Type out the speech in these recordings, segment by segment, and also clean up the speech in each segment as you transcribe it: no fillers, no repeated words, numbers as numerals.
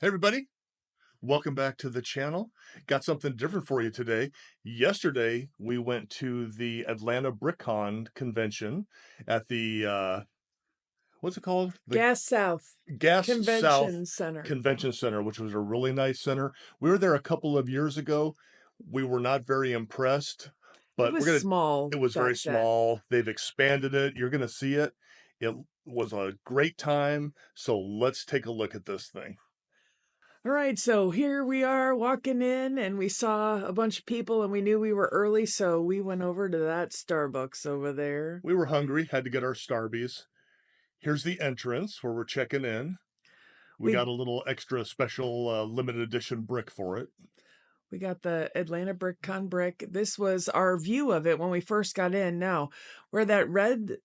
Hey everybody, welcome back to the channel. Got something different for you today. Yesterday we went to the Atlanta BrickCon convention at the what's it called? The Gas South Gas South Convention Center. Convention Center, which was a really nice center. We were there a couple of years ago. We were not very impressed, It but was small it was very back then. small. They've expanded it. You're gonna see it. It was a great time. So let's take a look at this thing. All right, so here we are walking in, and we saw a bunch of people, and we knew we were early, so we went over to that Starbucks over there. We were hungry, had to get our Starbies. Here's the entrance where we're checking in. We We got a little extra special limited edition brick for it. we got the Atlanta BrickCon brick. This was our view of it when we first got in. Now, where that red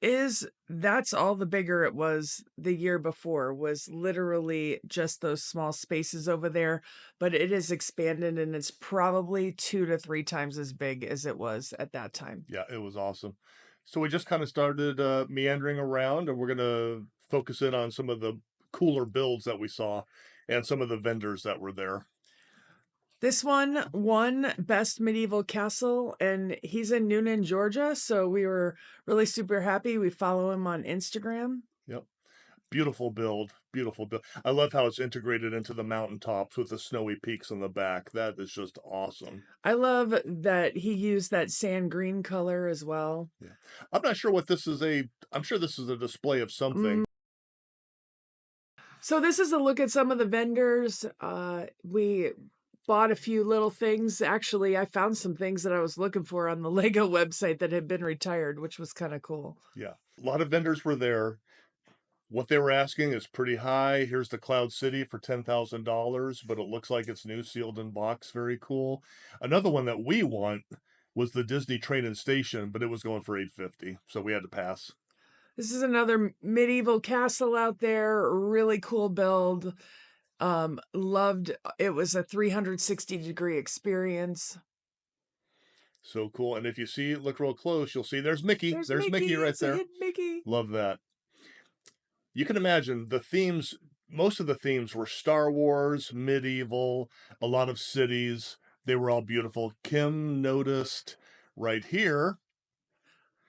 is, that's all the bigger it was the year before, was literally just those small spaces over there, but it is expanded and it's probably 2 to 3 times as big as it was at that time. Yeah, it was awesome. So we just kind of started meandering around, and we're going to focus in on some of the cooler builds that we saw and some of the vendors that were there. This one won Best Medieval Castle, and he's in Noonan, Georgia, so we were really super happy. We follow him on Instagram. Yep. Beautiful build. Beautiful build. I love how it's integrated into the mountaintops with the snowy peaks in the back. That is just awesome. I love that he used that sand green color as well. Yeah. I'm not sure what this is I'm sure this is a display of something. So this is a look at some of the vendors. We bought a few little things. Actually, I found some things that I was looking for on the Lego website that had been retired, which was kind of cool. Yeah. A lot of vendors were there. What they were asking is pretty high. Here's the Cloud City for $10,000, but it looks like it's new, sealed in box. Very cool. Another one that we want was the Disney Train and Station, but it was going for $850, so we had to pass. This is another medieval castle out there. Really cool build. Loved it. Was a 360-degree experience. So cool. And if you see, look real close, you'll see there's Mickey. There's Mickey right It's a there. hidden Mickey. Love that. You can imagine the themes, most of the themes were Star Wars, medieval, a lot of cities. They were all beautiful. Kim noticed right here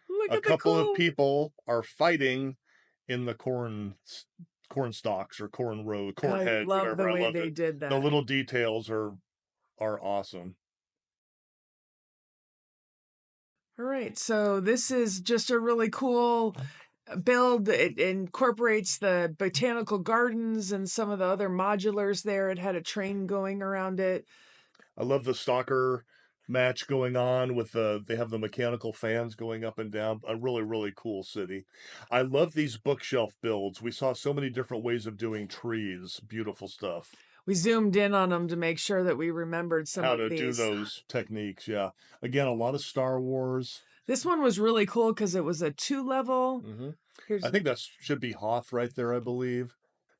Look a at the couple of cool. people are fighting in the corn stalks or corn I heads, love whatever. the I way love they it. did The that. little details are awesome. All right, so this is just a really cool build. It incorporates the botanical gardens and some of the other modulars there. It had a train going around it. I love the stalker match going on with they have the mechanical fans going up and down. A really, really cool city. I love these bookshelf builds. We saw so many different ways of doing trees. Beautiful stuff. We zoomed in on them to make sure that we remembered some How of to do these. those techniques. Yeah. Again, a lot of Star Wars. This one was really cool because it was a 2-level. Hmm. I Here's think that should be Hoth right there, I believe.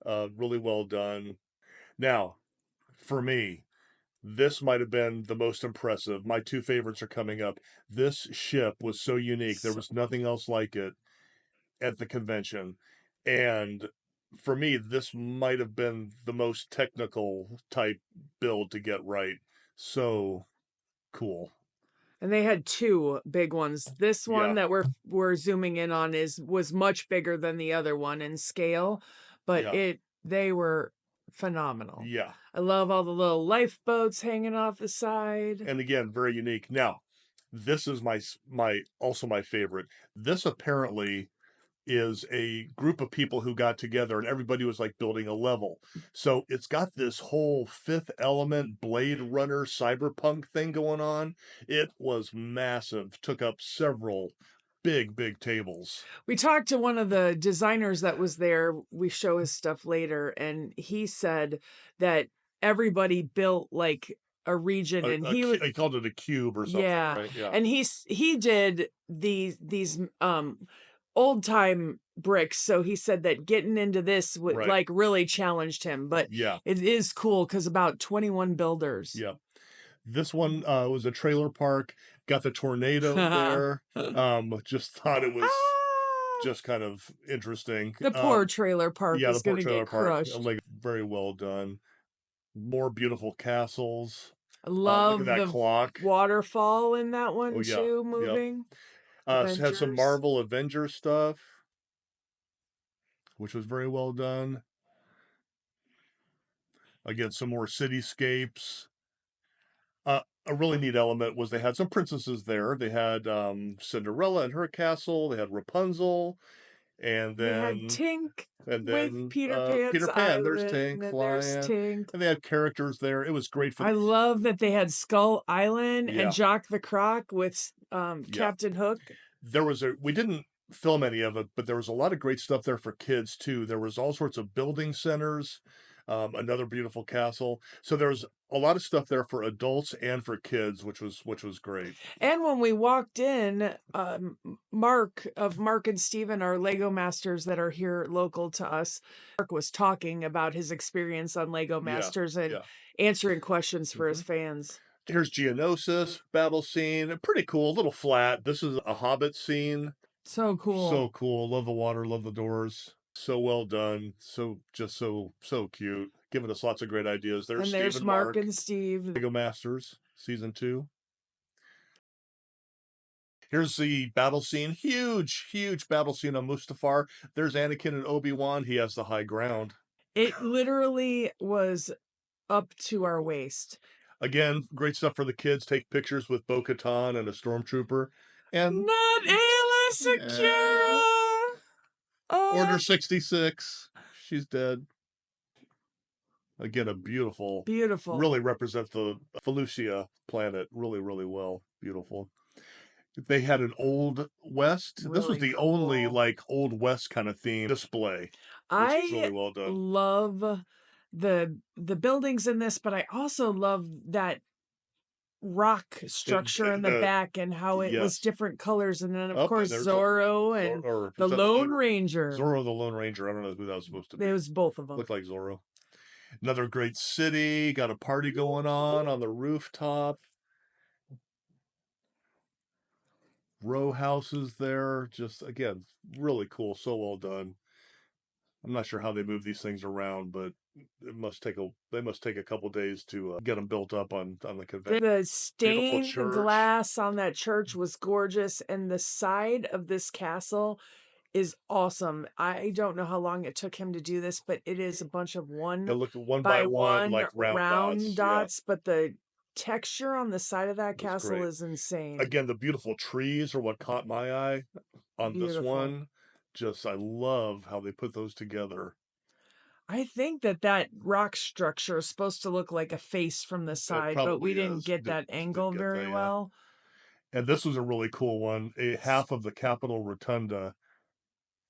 Really well done. Now, for me, this might have been the most impressive. My two favorites are coming up. This ship was so unique. There was nothing else like it at the convention. And for me, this might have been the most technical type build to get right. So cool. and they had 2 big ones. This one Yeah. that we're zooming in on was much bigger than the other one in scale, but Yeah. they were phenomenal. Yeah. I love all the little lifeboats hanging off the side. And again, very unique. Now, this is my favorite. This apparently is a group of people who got together and everybody was like building a level. So it's got this whole Fifth Element Blade Runner cyberpunk thing going on. It was massive, took up several big tables. We talked to one of the designers that was there. We show his stuff later, and he said that everybody built like a region, and He called it a cube or something, yeah, right? Yeah. and he did these old time bricks. So he said that getting into this would Right. like really challenged him, but Yeah. it is cool because about 21 builders. Yeah. This one was a trailer park, got the tornado there. Just thought it was just kind of interesting. The poor trailer park Yeah, is the poor gonna trailer get park, crushed. like very well done. More beautiful castles. I Look at love that the clock. waterfall in that Oh one yeah, too, yep. moving. Had some Avengers. Marvel Avengers stuff, which was very well done. Again, some more cityscapes. A really neat element was they had some princesses there. They had Cinderella and her castle. They had Rapunzel, and They had then Tink and with then Peter Pan's Peter Pan. There's Island, Tank and then there's flying, Tink. and they had characters there. It was great for I the love that they had Skull Island and yeah, Jock the Croc with yeah. Captain Hook. There was a we didn't film any of it, but there was a lot of great stuff there for kids too. There was all sorts of building centers, another beautiful castle. So there's a lot of stuff there for adults and for kids, which was great. And when we walked in, Mark of Mark and Steven, our Lego masters that are here local to us, Mark was talking about his experience on Lego Yeah, Masters and yeah. answering questions for his Mhm. fans. Here's Geonosis battle scene. Pretty cool, a little flat. This is a Hobbit scene. So cool. So cool. Love the water, love the doors. So well done. So cute. Giving us lots of great ideas. There's And Steve there's and Mark Mark, and Steve. Lego Masters, season 2. Here's the battle scene. Huge, huge battle scene on Mustafar. There's Anakin and Obi-Wan. He has the high ground. It literally was up to our waist. Again, great stuff for the kids. Take pictures with Bo-Katan and a stormtrooper. And Not Ayla uh, Secura. Order Oh, 66. She's dead. Again, a beautiful, beautiful. really represents the Felucia planet really, really well. Beautiful. They had an Old West. This was Really the only cool. like Old West kind of theme display, which was I really well done. love the buildings in this, but I also love that rock structure in the back and how it was Yes. different colors. And then of Up and course there's Zorro and or the is that Lone Ranger. Zorro the Lone Ranger? I don't know who that was supposed to It be. was both of them. Looked like Zorro. Another great city. Got a party going on the rooftop. Row houses there. Just again, really cool. So well done. I'm not sure how they move these things around, but they must take a couple days to get them built up on the convention. The Beautiful stained church. glass on that church was gorgeous, and the side of this castle is awesome. I don't know how long it took him to do this, but it is a bunch of It one looked one by by one one like round round dots. Yeah, dots, but the texture on the side of that it was castle great. is insane. Again, the beautiful trees are what caught my eye on this Beautiful. one. Just I love how they put those together. I think that rock structure is supposed to look like a face from the It side, but we probably didn't is. get that Didn't angle get very that, yeah. well. And this was a really cool one. A half of the Capitol Rotunda,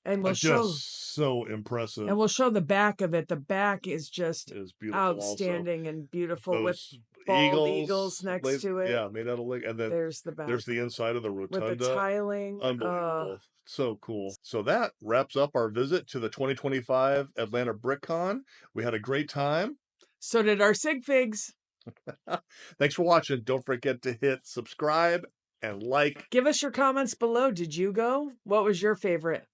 And we'll show just so impressive. and we'll show the back of it. The back is just It is beautiful. Also, outstanding and beautiful with those bald eagles eagles, next to it. yeah, made out of leg, and then There's the back there's the inside of the with the rotunda. tiling. Unbelievable. So cool. So that wraps up our visit to the 2025 Atlanta BrickCon. We had a great time. So did our sig figs. Thanks for watching. Don't forget to hit subscribe and like. Give us your comments below. Did you go? What was your favorite?